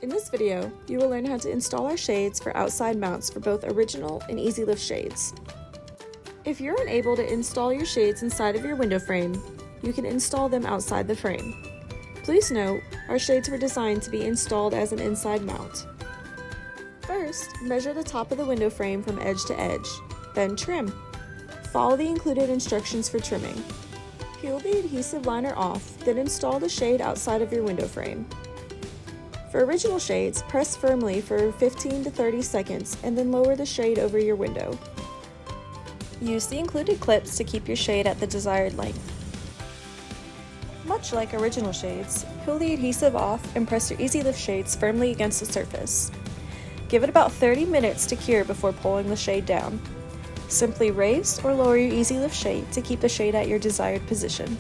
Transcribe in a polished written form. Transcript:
In this video, you will learn how to install our shades for outside mounts for both original and easy lift shades. If you're unable to install your shades inside of your window frame, you can install them outside the frame. Please note, our shades were designed to be installed as an inside mount. First, measure the top of the window frame from edge to edge, then trim. Follow the included instructions for trimming. Peel the adhesive liner off, then install the shade outside of your window frame. For original shades, press firmly for 15 to 30 seconds and then lower the shade over your window. Use the included clips to keep your shade at the desired length. Much like original shades, peel the adhesive off and press your Easy Lift shades firmly against the surface. Give it about 30 minutes to cure before pulling the shade down. Simply raise or lower your Easy Lift shade to keep the shade at your desired position.